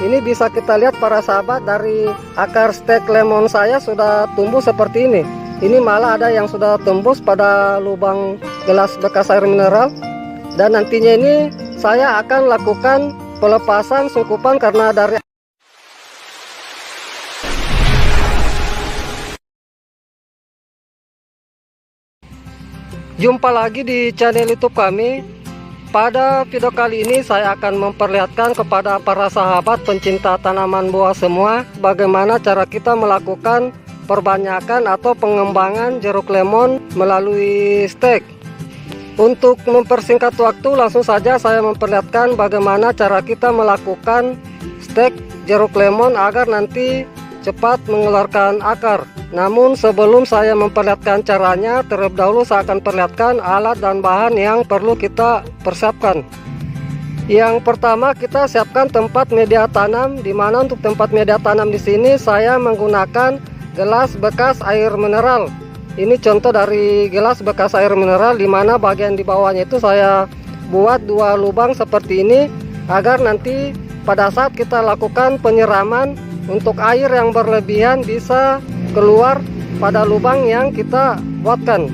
Ini bisa kita lihat para sahabat, dari akar stek lemon saya sudah tumbuh seperti ini. Ini malah ada yang sudah tembus pada lubang gelas bekas air mineral. Dan nantinya ini saya akan lakukan pelepasan sungkupan karena dari Jumpa lagi di channel YouTube kami. Pada video kali ini saya akan memperlihatkan kepada para sahabat pencinta tanaman buah semua bagaimana cara kita melakukan perbanyakan atau pengembangan jeruk lemon melalui stek. Untuk mempersingkat waktu, langsung saja saya memperlihatkan bagaimana cara kita melakukan stek jeruk lemon agar nanti cepat mengeluarkan akar. Namun sebelum saya memperlihatkan caranya, terlebih dahulu saya akan perlihatkan alat dan bahan yang perlu kita persiapkan. Yang pertama, kita siapkan tempat media tanam, di mana untuk tempat media tanam di sini saya menggunakan gelas bekas air mineral. Ini contoh dari gelas bekas air mineral, di mana bagian di bawahnya itu saya buat 2 lubang seperti ini agar nanti pada saat kita lakukan penyiraman untuk air yang berlebihan bisa keluar pada lubang yang kita buatkan.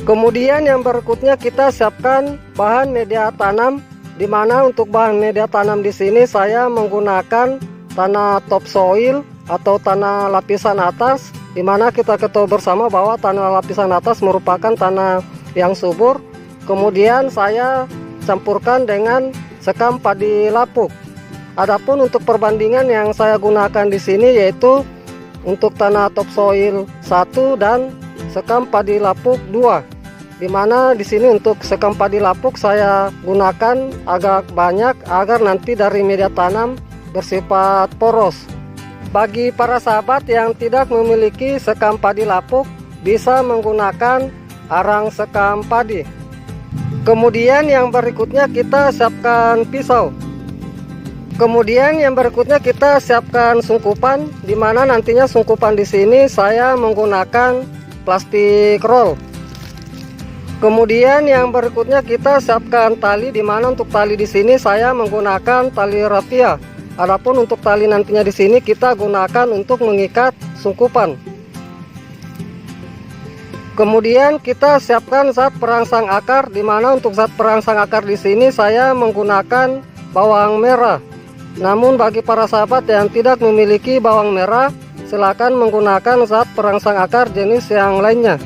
Kemudian yang berikutnya kita siapkan bahan media tanam, di mana untuk bahan media tanam di sini saya menggunakan tanah topsoil atau tanah lapisan atas, di mana kita ketahui bersama bahwa tanah lapisan atas merupakan tanah yang subur. Kemudian saya campurkan dengan sekam padi lapuk. Adapun untuk perbandingan yang saya gunakan di sini yaitu untuk tanah topsoil 1 dan sekam padi lapuk 2. Dimana di sini untuk sekam padi lapuk saya gunakan agak banyak agar nanti dari media tanam bersifat poros. Bagi para sahabat yang tidak memiliki sekam padi lapuk, bisa menggunakan arang sekam padi. Kemudian yang berikutnya kita siapkan pisau. Kemudian yang berikutnya kita siapkan sungkupan, di mana nantinya sungkupan di sini saya menggunakan plastik roll. Kemudian yang berikutnya kita siapkan tali, di mana untuk tali di sini saya menggunakan tali rapia. Adapun untuk tali nantinya di sini kita gunakan untuk mengikat sungkupan. Kemudian kita siapkan zat perangsang akar, di mana untuk zat perangsang akar di sini saya menggunakan bawang merah. Namun bagi para sahabat yang tidak memiliki bawang merah, silakan menggunakan zat perangsang akar jenis yang lainnya.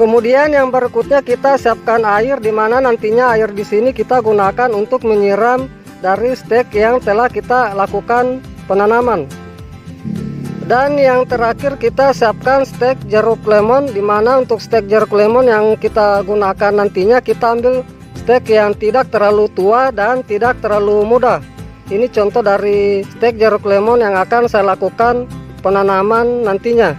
Kemudian yang berikutnya kita siapkan air, di mana nantinya air di sini kita gunakan untuk menyiram dari stek yang telah kita lakukan penanaman. Dan yang terakhir kita siapkan stek jeruk lemon, di mana untuk stek jeruk lemon yang kita gunakan nantinya kita ambil stek yang tidak terlalu tua dan tidak terlalu muda. Ini contoh dari stek jeruk lemon yang akan saya lakukan penanaman nantinya.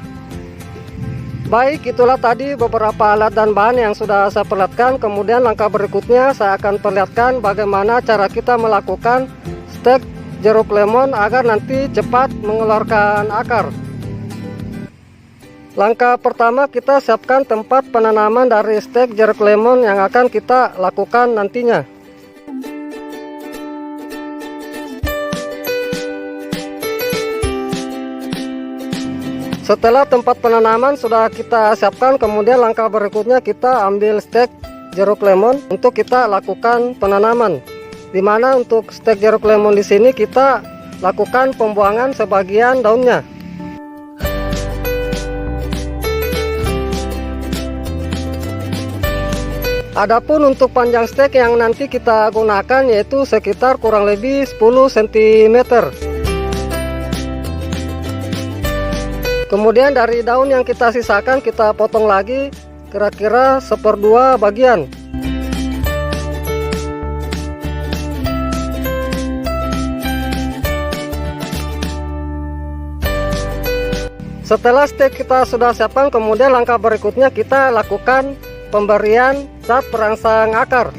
Baik, itulah tadi beberapa alat dan bahan yang sudah saya perlihatkan. Kemudian langkah berikutnya saya akan perlihatkan bagaimana cara kita melakukan stek jeruk lemon agar nanti cepat mengeluarkan akar. Langkah pertama kita siapkan tempat penanaman dari stek jeruk lemon yang akan kita lakukan nantinya. Setelah tempat penanaman sudah kita siapkan, kemudian langkah berikutnya kita ambil stek jeruk lemon untuk kita lakukan penanaman. Dimana untuk stek jeruk lemon di sini kita lakukan pembuangan sebagian daunnya. Adapun untuk panjang stek yang nanti kita gunakan yaitu sekitar kurang lebih 10 cm. Kemudian dari daun yang kita sisakan kita potong lagi kira-kira 1/2 bagian. Setelah stek kita sudah siapkan, kemudian langkah berikutnya kita lakukan pemberian zat perangsang akar.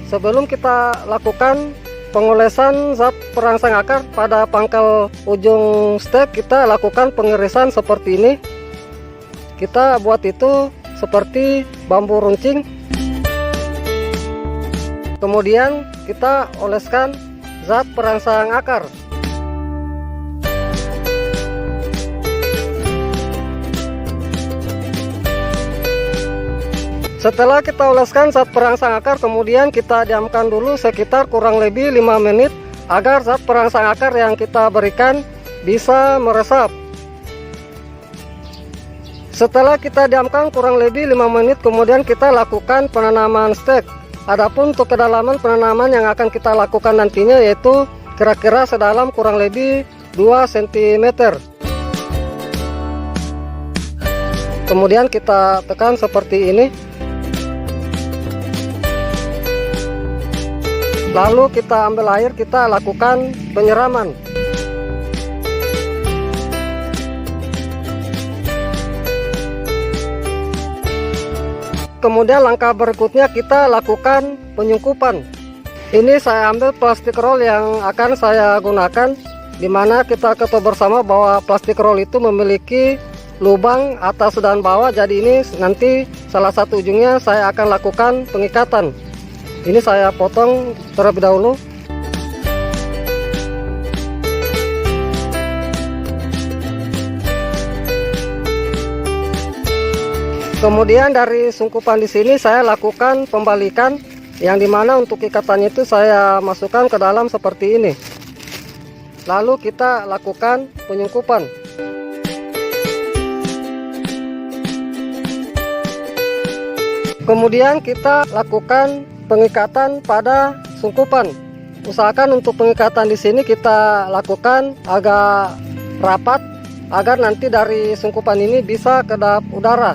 Sebelum kita lakukan pengolesan zat perangsang akar pada pangkal ujung stek, kita lakukan pengirisan seperti ini. Kita buat itu seperti bambu runcing. Kemudian kita oleskan zat perangsang akar. Setelah kita oleskan zat perangsang akar, kemudian kita diamkan dulu sekitar kurang lebih 5 menit agar zat perangsang akar yang kita berikan bisa meresap. Setelah kita diamkan kurang lebih 5 menit, kemudian kita lakukan penanaman stek. Adapun untuk kedalaman penanaman yang akan kita lakukan nantinya yaitu kira-kira sedalam kurang lebih 2 cm. Kemudian kita tekan seperti ini. Lalu kita ambil air, kita lakukan penyiraman. Kemudian langkah berikutnya kita lakukan penyungkupan. Ini saya ambil plastik roll yang akan saya gunakan, dimana kita ketahui bersama bahwa plastik roll itu memiliki lubang atas dan bawah. Jadi ini nanti salah satu ujungnya saya akan lakukan pengikatan. Ini saya potong terlebih dahulu. Kemudian dari sungkupan di sini saya lakukan pembalikan, yang dimana untuk ikatannya itu saya masukkan ke dalam seperti ini. Lalu kita lakukan penyungkupan. Kemudian kita lakukan pengikatan pada sungkupan. Usahakan untuk pengikatan di sini kita lakukan agak rapat agar nanti dari sungkupan ini bisa kedap udara.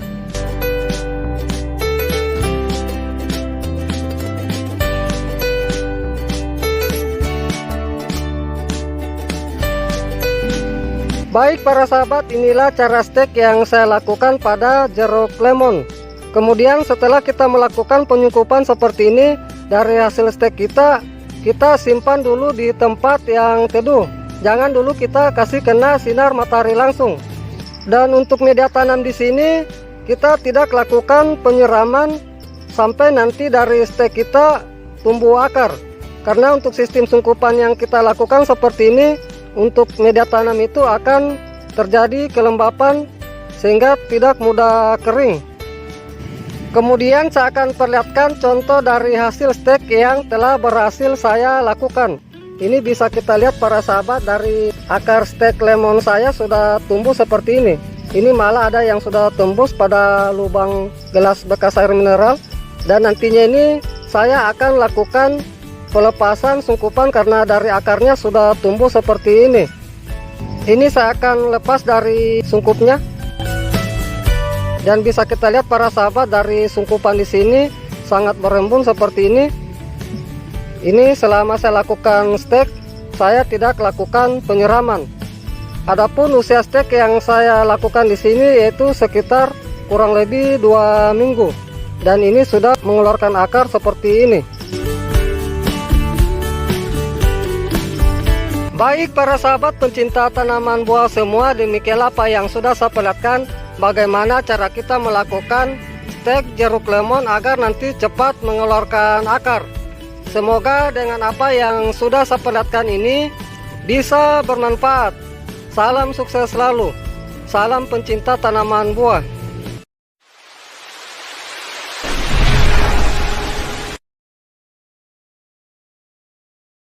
Baik para sahabat, inilah cara stek yang saya lakukan pada jeruk lemon. Kemudian setelah kita melakukan penyungkupan seperti ini, dari hasil stek kita simpan dulu di tempat yang teduh. Jangan dulu kita kasih kena sinar matahari langsung. Dan untuk media tanam di sini kita tidak lakukan penyiraman sampai nanti dari stek kita tumbuh akar. Karena untuk sistem sungkupan yang kita lakukan seperti ini, untuk media tanam itu akan terjadi kelembapan sehingga tidak mudah kering. Kemudian saya akan perlihatkan contoh dari hasil stek yang telah berhasil saya lakukan. Ini bisa kita lihat para sahabat, dari akar stek lemon saya sudah tumbuh seperti ini. Ini malah ada yang sudah tembus pada lubang gelas bekas air mineral. Dan nantinya ini saya akan lakukan pelepasan sungkupan karena dari akarnya sudah tumbuh seperti ini. Ini saya akan lepas dari sungkupnya. Dan bisa kita lihat para sahabat, dari sungkupan di sini sangat berembun seperti ini. Ini selama saya lakukan stek, saya tidak lakukan penyiraman. Adapun usia stek yang saya lakukan di sini yaitu sekitar kurang lebih 2 minggu. Dan ini sudah mengeluarkan akar seperti ini. Baik para sahabat pencinta tanaman buah semua, demikianlah apa yang sudah saya perlihatkan bagaimana cara kita melakukan stek jeruk lemon agar nanti cepat mengeluarkan akar. Semoga dengan apa yang sudah saya perlihatkan ini bisa bermanfaat. Salam sukses selalu. Salam pencinta tanaman buah.